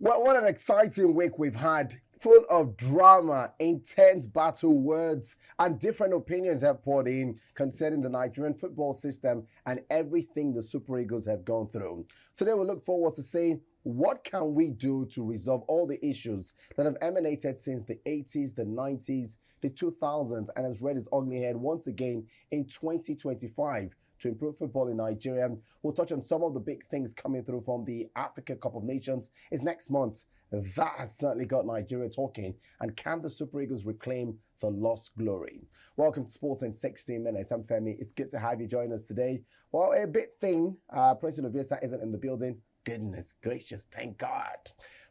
Well, what an exciting week we've had, full of drama, intense battle words, and different opinions have poured in concerning the Nigerian football system and everything the Super Eagles have gone through. Today, we look forward to saying, what can we do to resolve all the issues that have emanated since the 80s, the 90s, the 2000s, and has reared its ugly head once again in 2025 to improve football in Nigeria. We'll touch on some of the big things coming through from the Africa Cup of Nations. It's next month. That has certainly got Nigeria talking. And can the Super Eagles reclaim the lost glory? Welcome to Sports in 16 Minutes. I'm Femi. It's good to have you join us today. Well, a big thing, Princewill Oviesan isn't in the building. Goodness gracious, thank God.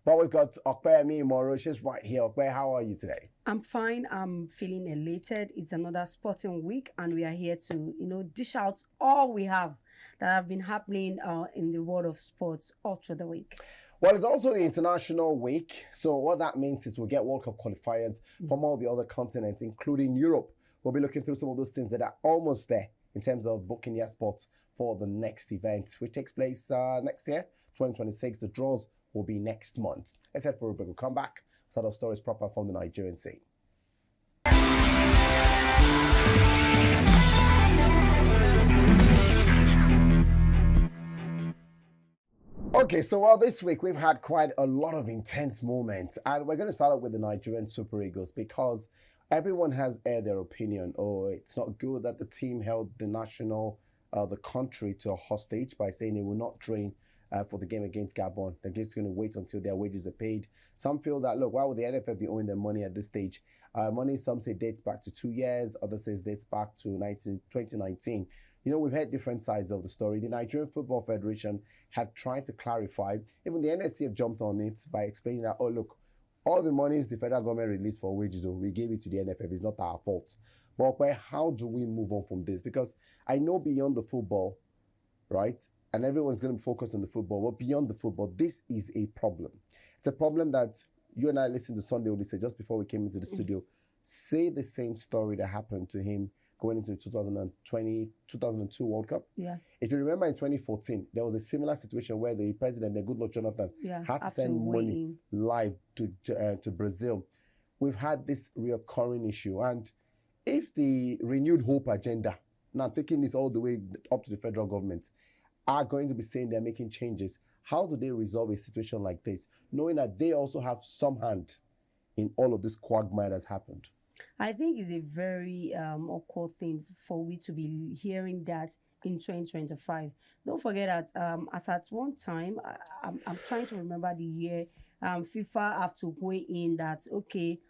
But we've got Opeyemi Imoru. She's right here. Opey, how are you today? I'm fine. I'm feeling elated. It's another sporting week, and we are here to, dish out all we have that have been happening in the world of sports all through the week. Well, it's also the international week. So what that means is we'll get World Cup qualifiers from all the other continents, including Europe. We'll be looking through some of those things that are almost there in terms of booking your spots for the next event, which takes place next year, 2026. The draws will be next month. Let's head for a break. We'll come back. Start our stories proper from the Nigerian scene. Okay, so this week we've had quite a lot of intense moments, and we're going to start out with the Nigerian Super Eagles because everyone has aired their opinion. Oh, it's not good that the team held the country to a hostage by saying they will not train for the game against Gabon. They're just going to wait until their wages are paid. Some feel that, look, why would the NFF be owing them money at this stage? Money, some say, dates back to 2 years. Others say dates back to 2019. We've heard different sides of the story. The Nigerian Football Federation had tried to clarify. Even the NSC have jumped on it by explaining that, oh, look, all the monies the federal government released for wages, we gave it to the NFF. It's not our fault. But how do we move on from this? Because I know beyond the football, right, and everyone's going to be focused on the football, but beyond the football, this is a problem. It's a problem that you and I listened to Sunday Odyssey just before we came into the studio, say the same story that happened to him going into the 2002 World Cup. Yeah. If you remember in 2014, there was a similar situation where the president, the Goodluck Jonathan, had to send money live to Brazil. We've had this reoccurring issue. And if the renewed hope agenda, now taking this all the way up to the federal government, are going to be saying they're making changes, how do they resolve a situation like this, knowing that they also have some hand in all of this quagmire that's happened? I think it's a very awkward thing for we to be hearing that in 2025. Don't forget that as at one time, I'm trying to remember the year, FIFA have to weigh in that, okay,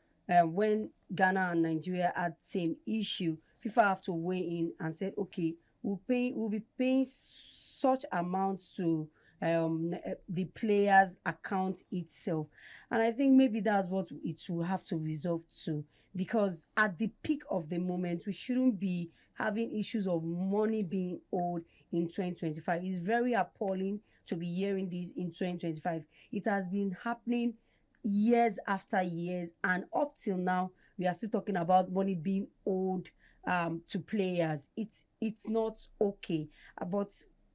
when Ghana and Nigeria had same issue, FIFA have to weigh in and said, okay, we'll be paying such amounts to the players' account itself. And I think maybe that's what it will have to resolve to. Because at the peak of the moment, we shouldn't be having issues of money being owed in 2025. It's very appalling to be hearing this in 2025. It has been happening years after years, and up till now, we are still talking about money being owed to players. It's not okay. But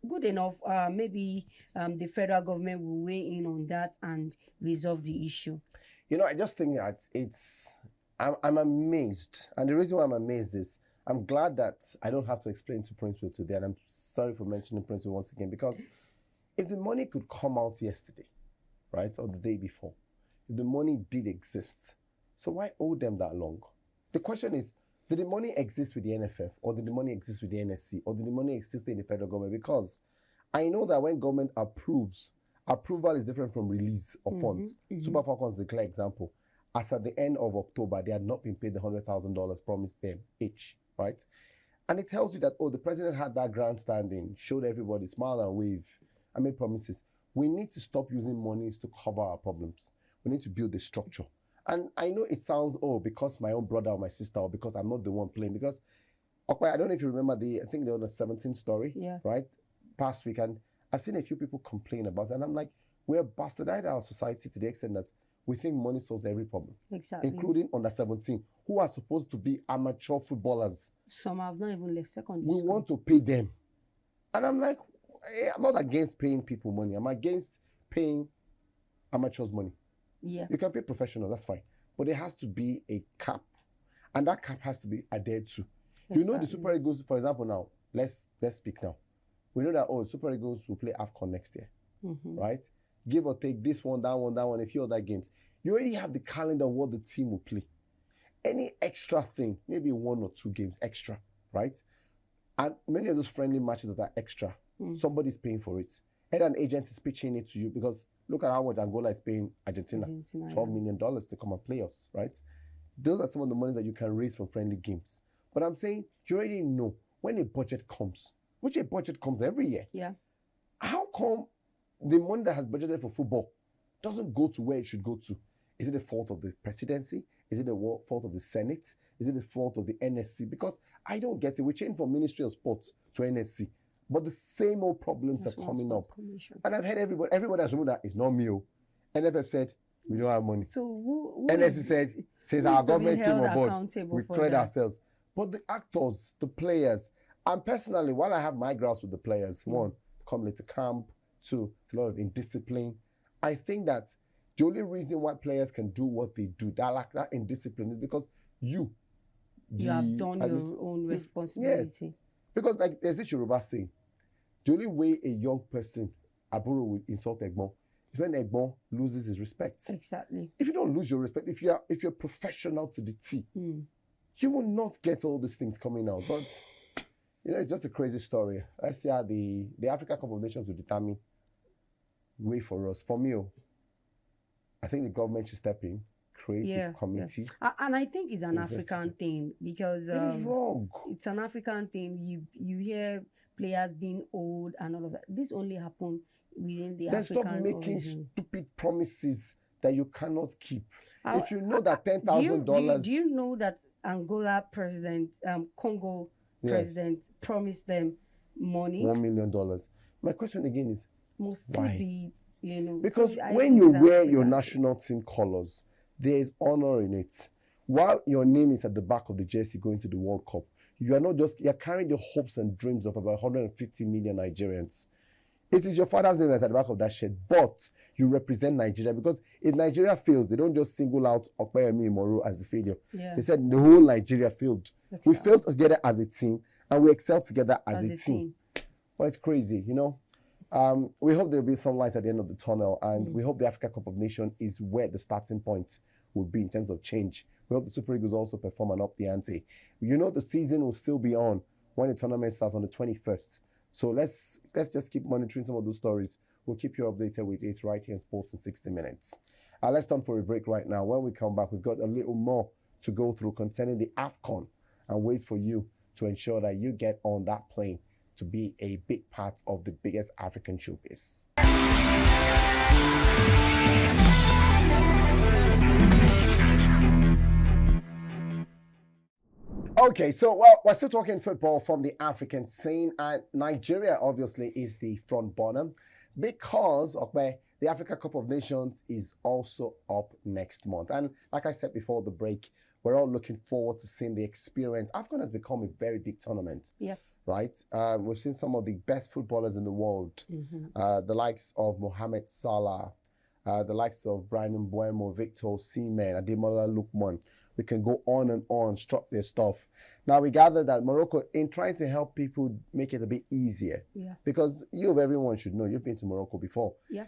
good enough, maybe the federal government will weigh in on that and resolve the issue. I just think that I'm amazed. And the reason why I'm amazed is I'm glad that I don't have to explain to Princewill today. And I'm sorry for mentioning Princewill once again, because if the money could come out yesterday, right, or the day before, if the money did exist, so why owe them that long? The question is, did the money exist with the NFF, or did the money exist with the NSC, or did the money exist in the federal government? Because I know that when government approves, approval is different from release of funds. Super Falcons is a clear example. As at the end of October, they had not been paid the $100,000 promised them each, right? And it tells you that, the president had that grandstanding, showed everybody, smile and wave, and made promises. We need to stop using monies to cover our problems. We need to build the structure. And I know it sounds, because my own brother or my sister, or because I'm not the one playing, because, I don't know if you remember I think the under 17 story, right? Past week, and I've seen a few people complain about it, and I'm like, we're bastardized our society to the extent that we think money solves every problem. Exactly. Including under 17, who are supposed to be amateur footballers. Some have not even left secondary school. We want to pay them. And I'm like, I'm not against paying people money. I'm against paying amateurs money. Yeah. You can pay professional, that's fine. But there has to be a cap. And that cap has to be adhered to. You know the Super Eagles, for example, now, let's speak now. We know that, Super Eagles will play AFCON next year, right? Give or take this one, that one, a few other games. You already have the calendar of what the team will play. Any extra thing, maybe 1 or 2 games extra, right? And many of those friendly matches that are extra, somebody's paying for it. And an agent is pitching it to you because look at how much Angola is paying Argentina $12 million to come and play us, right? Those are some of the money that you can raise from friendly games. But I'm saying you already know when a budget comes, which a budget comes every year. Yeah. How come the money that has budgeted for football doesn't go to where it should go to? Is it the fault of the presidency? Is it the fault of the Senate? Is it the fault of the NSC? Because I don't get it. We changed from Ministry of Sports to NSC, but the same old problems are coming up. And I've heard everybody has removed that it's not me. NFF said we don't have money. So NSC said since our government came on board, we cleared ourselves. But the actors, the players, and personally, while I have my grasp with the players, 1, come late to camp, 2, it's a lot of indiscipline. I think that the only reason why players can do what they do, that indiscipline, is because you have done your own responsibility. Yes. Because like there's this Yoruba saying, the only way a young person, Aburo, will insult Egbon is when Egbon loses his respect. Exactly. If you don't lose your respect, if you're professional to the T, you will not get all these things coming out. But it's just a crazy story. Let's see how the Africa Cup of Nations will determine way for us. For me, I think the government should step in, create a committee. Yeah. And I think it's an African thing because it is wrong. It's an African thing. You hear players being old and all of that. This only happened within the African Stop making origin. stupid promises that you cannot keep. If you know that $10,000. Do you know that Angola president, Congo president promised them money? $1 million. My question again is, must why? It be, because when you wear your national team colors, there is honor in it. While your name is at the back of the jersey going to the World Cup, you're carrying the hopes and dreams of about 150 million Nigerians. It is your father's name that's at the back of that shirt, but you represent Nigeria, because if Nigeria fails, they don't just single out Opeyemi Imoru as the failure. Yeah. They said the whole Nigeria failed. Exactly. We failed together as a team, and we excel together as a team. Well, it's crazy, We hope there'll be some light at the end of the tunnel, and we hope the Africa Cup of Nations is where the starting point will be in terms of change. We hope the Super Eagles also perform and up the ante. The season will still be on when the tournament starts on the 21st. So let's just keep monitoring some of those stories. We'll keep you updated with it right here in Sports in 60 Minutes. Let's turn for a break right now. When we come back, we've got a little more to go through concerning the AFCON and ways for you to ensure that you get on that plane to be a big part of the biggest African showcase. Okay, so we're still talking football from the African scene, and Nigeria obviously is the front runner because the Africa Cup of Nations is also up next month. And like I said before the break, we're all looking forward to seeing the experience. AFCON has become a very big tournament. Yeah. Right? We've seen some of the best footballers in the world, the likes of Mohamed Salah, the likes of Brian Mbeumo, Victor Osimhen, Ademola Lookman. We can go on and on, strut their stuff. Now, we gather that Morocco, in trying to help people make it a bit easier, because everyone should know, you've been to Morocco before. Yeah.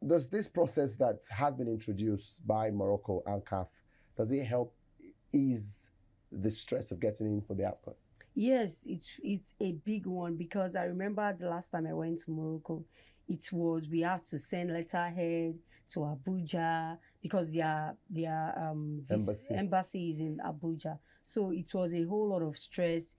Does this process that has been introduced by Morocco and CAF, does it help ease the stress of getting in for the AFCON? Yes, it's a big one, because I remember the last time I went to Morocco, we have to send letterhead to Abuja because their embassy is in Abuja. So it was a whole lot of stress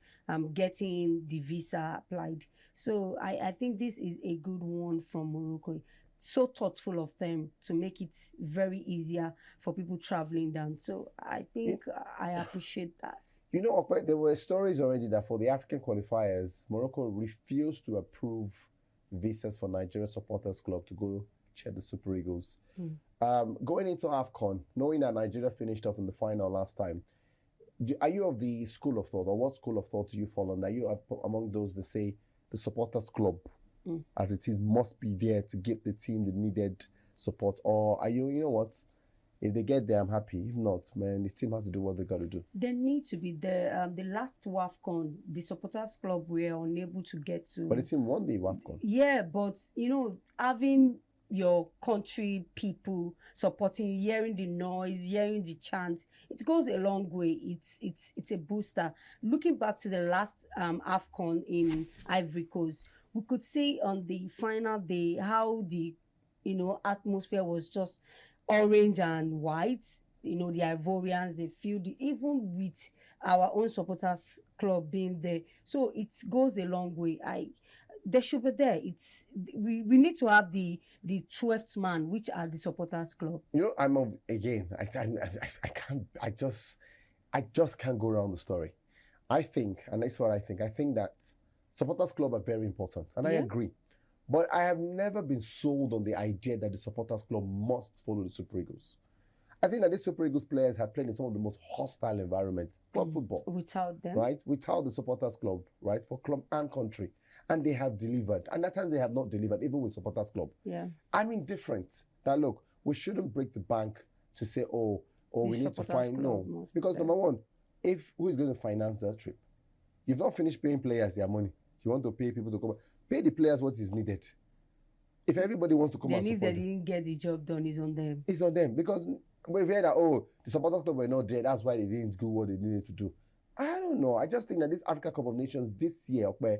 getting the visa applied. So I think this is a good one from Morocco. So thoughtful of them to make it very easier for people traveling down. So I think I appreciate that. There were stories already that for the African qualifiers, Morocco refused to approve visas for Nigeria Supporters Club to go cheer the Super Eagles. Going into AFCON, knowing that Nigeria finished off in the final last time, are you of the school of thought, or what school of thought do you fall on? Are you among those that say the Supporters Club, as it is, must be there to give the team the needed support? Or are you, you know what? If they get there, I'm happy. If not, man, this team has to do what they got to do. They need to be there. The last WAFCON, the supporters club were unable to get to. But the team won the WAFCON. Yeah, but having your country people supporting you, hearing the noise, hearing the chant, it goes a long way. It's a booster. Looking back to the last AFCON in Ivory Coast, we could see on the final day how the atmosphere was just orange and white. The Ivorians, they feel even with our own supporters club being there. So it goes a long way. They should be there. We need to have the 12th man, which are the supporters club. I just can't go around the story. I think, and that's what I think that supporters club are very important, and I agree. But I have never been sold on the idea that the supporters club must follow the Super Eagles. I think that these Super Eagles players have played in some of the most hostile environments, club football. Without them. Right? Without the supporters club, right? For club and country. And they have delivered. And at times they have not delivered, even with supporters club. Yeah. I'm indifferent that, look, we shouldn't break the bank to say, we need to find, no. Because number one, who is going to finance that trip? You've not finished paying players their money. You want to pay people to come. Pay the players what is needed. If everybody wants to come and support them. If they didn't get the job done, it's on them. It's on them. Because we've heard that, the supporters club were not there. That's why they didn't do what they needed to do. I don't know. I just think that this Africa Cup of Nations this year, where,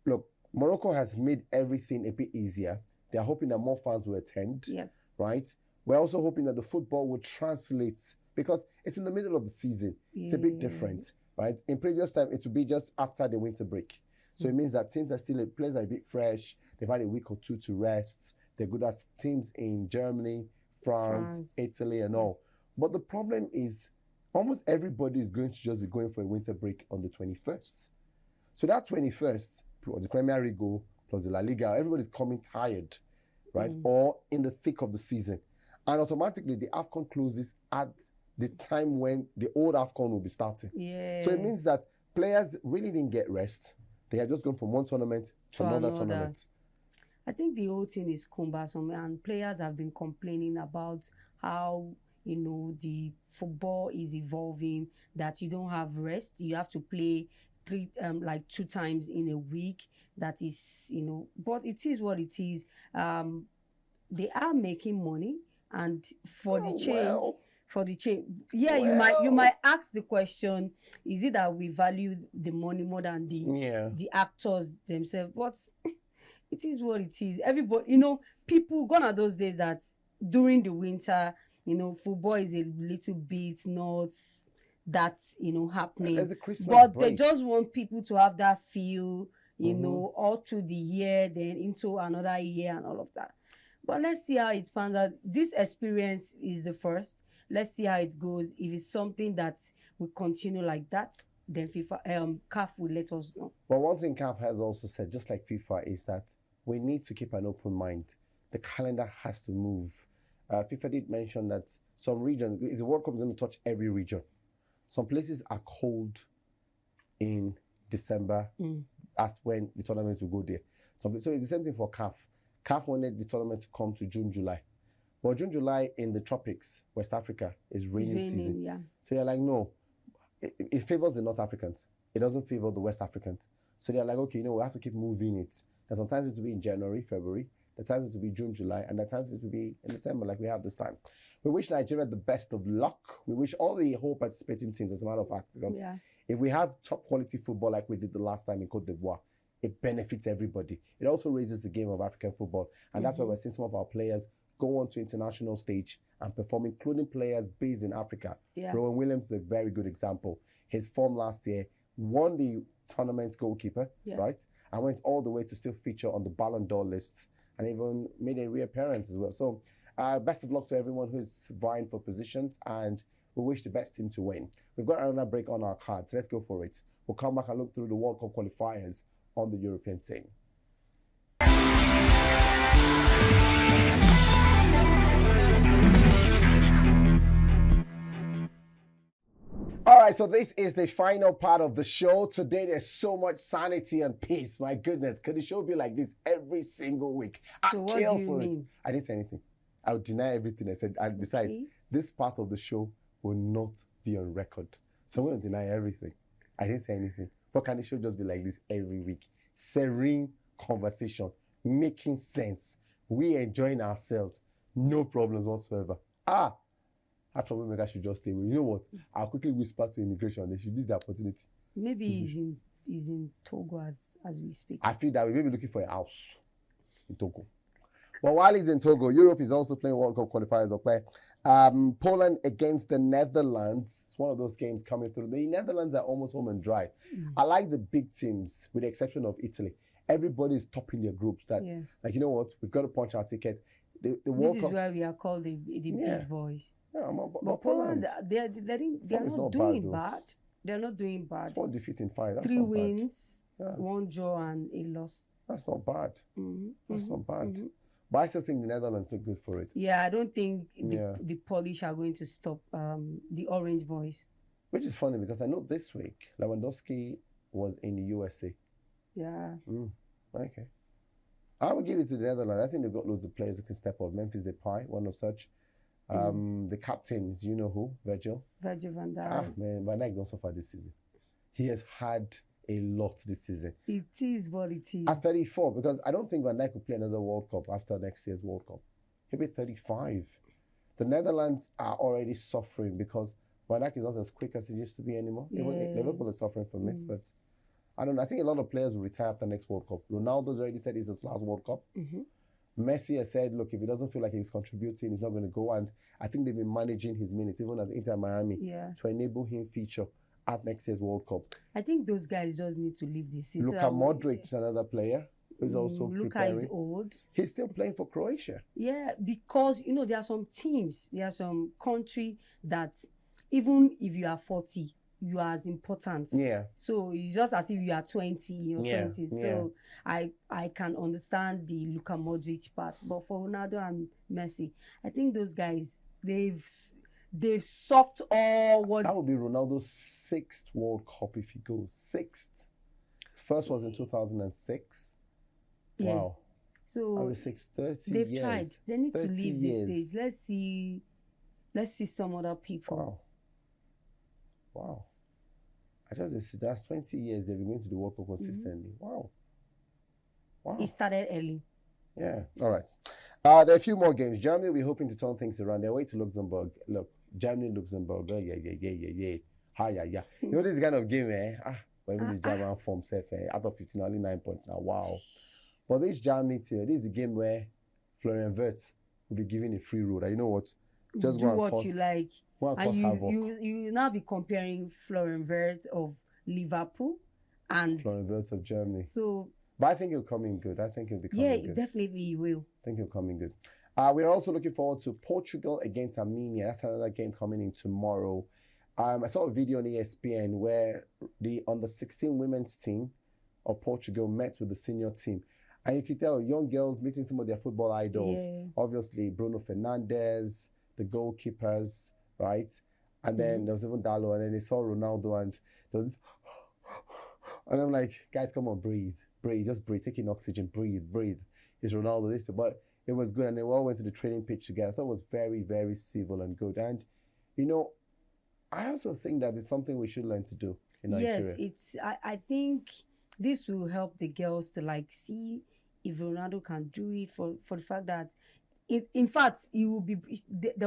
look, Morocco has made everything a bit easier. They're hoping that more fans will attend. Yeah. Right? We're also hoping that the football will translate, because it's in the middle of the season. It's a bit different. Right? In previous time, it would be just after the winter break. So it means that teams players are a bit fresh. They've had a week or two to rest. They're good as teams in Germany, France, Italy, and all. But the problem is almost everybody is going to just be going for a winter break on the 21st. So that 21st, plus the Premier League plus the La Liga, everybody's coming tired, right? Or in the thick of the season. And automatically the AFCON closes at the time when the old AFCON will be starting. Yeah. So it means that players really didn't get rest. They have just gone from one tournament to another tournament. I think the whole thing is cumbersome, and players have been complaining about how the football is evolving, that you don't have rest. You have to play 2 times in a week. That is, but it is what it is. They are making money, and for the change, you might ask the question: is it that we value the money more than the actors themselves? But it is what it is. Everybody, people gone are those days that during the winter, football is a little bit not that happening. But break. They just want people to have that feel, all through the year, then into another year and all of that. But let's see how it pans out. This experience is the first. Let's see how it goes. If it's something that will continue like that, then CAF will let us know. But one thing CAF has also said, just like FIFA, is that we need to keep an open mind. The calendar has to move. FIFA did mention that some regions, the World Cup is going to touch every region. Some places are cold in December. That's when the tournament will go there. So it's the same thing for CAF. CAF wanted the tournament to come to June, July. But June, July in the tropics, West Africa, is raining season. Yeah. So you're like, no, it favors the North Africans. It doesn't favor the West Africans. So they're like, okay, we have to keep moving it. And sometimes it will be in January, February. The times it will be June, July, and the times it will be in December, like we have this time. We wish Nigeria the best of luck. We wish all the whole participating teams, as a matter of fact, because if we have top quality football like we did the last time in Cote d'Ivoire, it benefits everybody. It also raises the game of African football. And that's why we're seeing some of our players go on to international stage and perform, including players based in Africa. Yeah. Rowan Williams is a very good example. His form last year won the tournament goalkeeper, right? And went all the way to still feature on the Ballon d'Or list and even made a reappearance as well. So best of luck to everyone who's vying for positions, and we wish the best team to win. We've got another break on our cards. Let's go for it. We'll come back and look through the World Cup qualifiers on the European scene. All right, so this is the final part of the show. Today, there's so much sanity and peace. My goodness, could the show be like this every single week? So what do you mean? I didn't say anything. I'll deny everything I said. And besides, this part of the show will not be on record. So I'm going to deny everything. I didn't say anything. But can the show just be like this every week? Serene conversation, making sense. We enjoying ourselves. No problems whatsoever. Our troublemaker should just stay away. You know what? I'll quickly whisper to immigration. They should use the opportunity. Maybe he's in Togo as we speak. I feel that we may be looking for a house in Togo. But while he's in Togo, Europe is also playing World Cup qualifiers. Okay, Poland against the Netherlands. It's one of those games coming through. The Netherlands are almost home and dry. I like the big teams, with the exception of Italy. Everybody's topping their groups. Like, you know what? We've got to punch our ticket. The World Cup. This is why we are called the big boys. Yeah, but Poland, they're not doing bad. They're not doing bad. It's 1 defeat in 5. That's 3 not wins, 1 draw, and a loss. That's not bad. That's not bad. But I still think the Netherlands look good for it. Yeah, I don't think the Polish are going to stop the Orange Boys. Which is funny because I know this week Lewandowski was in the USA. Yeah. Okay. I will give it to the Netherlands. I think they've got loads of players who can step up. Memphis Depay, one of such. The captains, you know who? Virgil van Dijk. Man, Van Dijk don't suffer this season. He has had a lot this season. It is what it is. At 34, because I don't think Van Dijk will play another World Cup after next year's World Cup. He'll be 35. The Netherlands are already suffering because Van Dijk is not as quick as he used to be anymore. Yeah. Liverpool is suffering from it, but I don't know. I think a lot of players will retire after next World Cup. Ronaldo's already said it's his last World Cup. Messi has said, look, if he doesn't feel like he's contributing, he's not going to go. And I think they've been managing his minutes, even at Inter Miami, to enable him feature at next year's World Cup. I think those guys just need to leave this season. Luka Modric is another player who's also preparing. Luka is old. He's still playing for Croatia. Yeah, because, you know, there are some teams, there are some country that even if you are 40, you are as important. Yeah. So it's just as if you are 20, 20. So I can understand the Luka Modric part. But for Ronaldo and Messi, I think those guys, they've sucked all what... That would be Ronaldo's 6th World Cup if he goes. 6th. First was in 2006. Yeah. Wow. So 30 they've years. tried. They need to leave this stage. Let's see some other people. Wow. That's 20 years they've been going to the World Cup consistently. Wow. It started early. Yeah. All right. There are a few more games. Germany, we're hoping to turn things around. They're away to Luxembourg. Look, Germany, Luxembourg. Oh, yeah. Yeah. You know this kind of game, when this German form self, out of 15, only 9 points now. Wow. But this Germany team, this is the game where Florian Wirtz will be given a free road. And you know what? Just do what you like. And you now be comparing Florian Wirtz of Liverpool and Florian Wirtz of Germany. So, but I think he'll come in good. I think he'll be coming good. Yeah, definitely he will. I think he'll come in good. We're also looking forward to Portugal against Armenia. That's another game coming in tomorrow. I saw a video on ESPN where the under-16 women's team of Portugal met with the senior team. And you could tell young girls meeting some of their football idols. Yeah. Obviously, Bruno Fernandes, the goalkeepers, right? And then there was even Dalo, and then they saw Ronaldo, and there was this, and I'm like, guys, come on, breathe, just breathe, take in oxygen, breathe. It's Ronaldo, this, but it was good, and they all went to the training pitch together. I thought it was very, very civil and good. And you know, I also think that it's something we should learn to do in Nigeria. Yes, I think this will help the girls to like see if Ronaldo can do it, for the fact that in fact, they will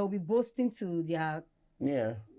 be boasting to their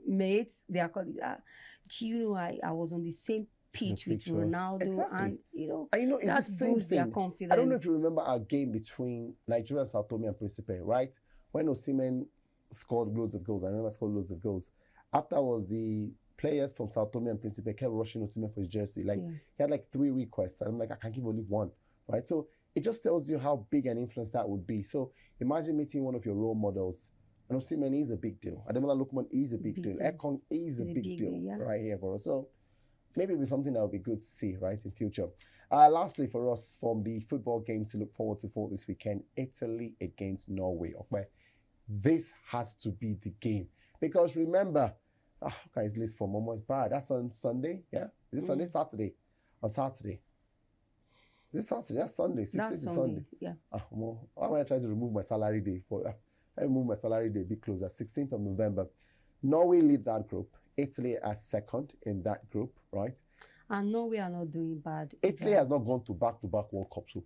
mates, their colleagues. I was on the same pitch with Ronaldo, and it's the same thing. Their confidence. I don't know if you remember our game between Nigeria, Sao Tome, and Principe, right? When Osimhen scored loads of goals, I remember scored loads of goals. Afterwards, the players from Sao Tome and Principe kept rushing Osimhen for his jersey. He had like 3 requests, and I'm like, I can't give only 1, right? So it just tells you how big an influence that would be. So imagine meeting one of your role models. And Osimhen is a big deal. Ademola Lookman is a big deal. AFCON is a big deal right here for us. So maybe it'll be something that would be good to see, right, in future. Lastly, for us, from the football games to look forward to for this weekend, Italy against Norway. Okay, this has to be the game. Because remember, guys, list for Momo's bad. That's on Sunday, yeah? Is it Sunday? Saturday. On Saturday. Is it Saturday? That's Sunday. 16th is Sunday. Yeah. Why am I trying to remove my salary day for I move my salary day a bit closer. 16th of November. Norway lead that group. Italy as second in that group, right? And Norway are not doing bad. Italy has not gone to back-to-back World Cups. So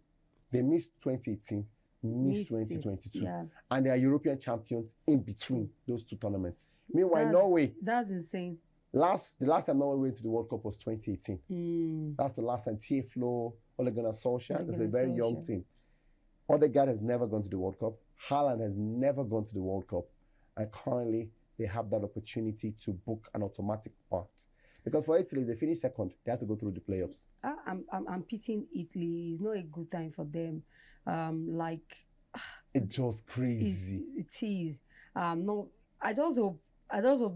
they missed 2018, missed 2022. Yeah. And they are European champions in between those two tournaments. Meanwhile, Norway... That's insane. The last time Norway went to the World Cup was 2018. That's the last time. Flo, Ole Gunnar Solskjaer, there's a very young team. Odegaard has never gone to the World Cup. Haaland has never gone to the World Cup. And currently, they have that opportunity to book an automatic part. Because for Italy, they finished second. They have to go through the playoffs. I'm pitying Italy. It's not a good time for them. It's just crazy. It is. No, I just hope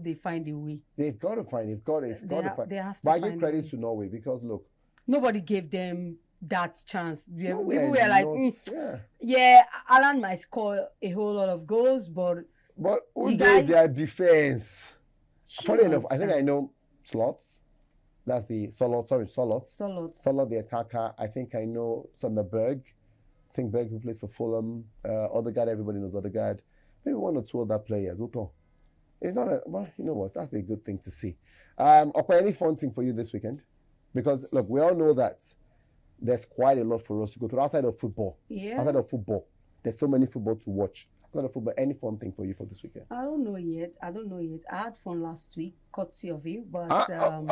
they find a way. They've got to find. They've got to find. They have to. But I give credit to Norway because look, nobody gave them that chance. People were like, Alan might score a whole lot of goals, but who did their defense? Funny enough, I think I know Slot. That's the Solot, the attacker. I think I know Sonderberg. I think Berg, who plays for Fulham. Odegaard, everybody knows Odegaard. Maybe one or two other players. It's not well, you know what? That'd be a good thing to see. Any fun thing for you this weekend? Because look, we all know that there's quite a lot for us to go through outside of football. Yeah. Outside of football, there's so many football to watch. Outside of football, any fun thing for you for this weekend? I don't know yet. I had fun last week, courtesy of you, but what are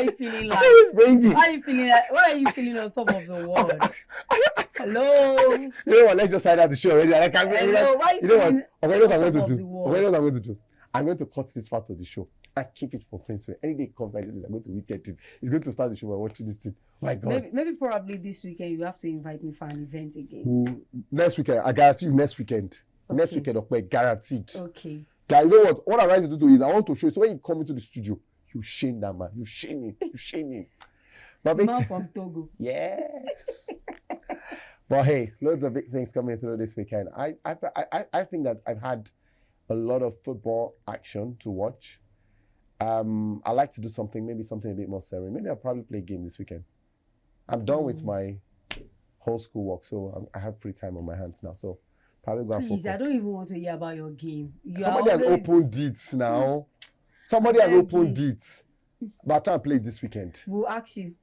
you feeling like? What are you feeling on top of the world? Hello. You know what? Let's just sign out the show already. Hello. You know what? I'm going to cut this part of the show and keep it for Princewill. Any day it comes like this, I'm going to wicked it. He's going to start the show by watching this thing. My God. Maybe probably this weekend you have to invite me for an event again. Next weekend, I guarantee you. Next weekend, next weekend, okay, guaranteed. Okay. Guy, you know what? What I'm trying to do is I want to show you. So when you come into the studio, you shame that man. You shame him. You shame him. Man from Togo. Yes. But hey, loads of big things coming through this weekend. I think that I've had a lot of football action to watch. I like to do maybe something a bit more serious. Maybe I'll probably play a game this weekend. I'm done with my whole school work, so I have free time on my hands now. So probably go and focus. Please, I don't even want to hear about your game. Somebody has opened it now. Somebody has opened it. But I'll try and play it this weekend. We'll ask you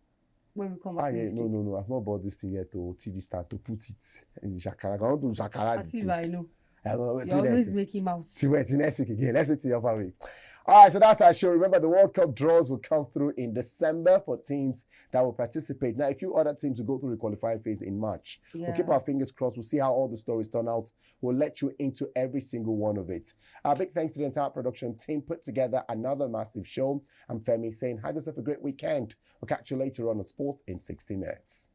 when we come back. No. I've not bought this thing yet to TV stand to put it in Shakara. I want to Shakara. As if I know. You're always making out. See where it's next week again. Let's wait till your week. All right, so that's our show. Remember, the World Cup draws will come through in December for teams that will participate. Now, a few other teams will go through the qualifying phase in March. Yeah. We'll keep our fingers crossed. We'll see how all the stories turn out. We'll let you into every single one of it. Big thanks to the entire production team. Put together another massive show. I'm Femi saying, have yourself a great weekend. We'll catch you later on Sports in 60 Minutes.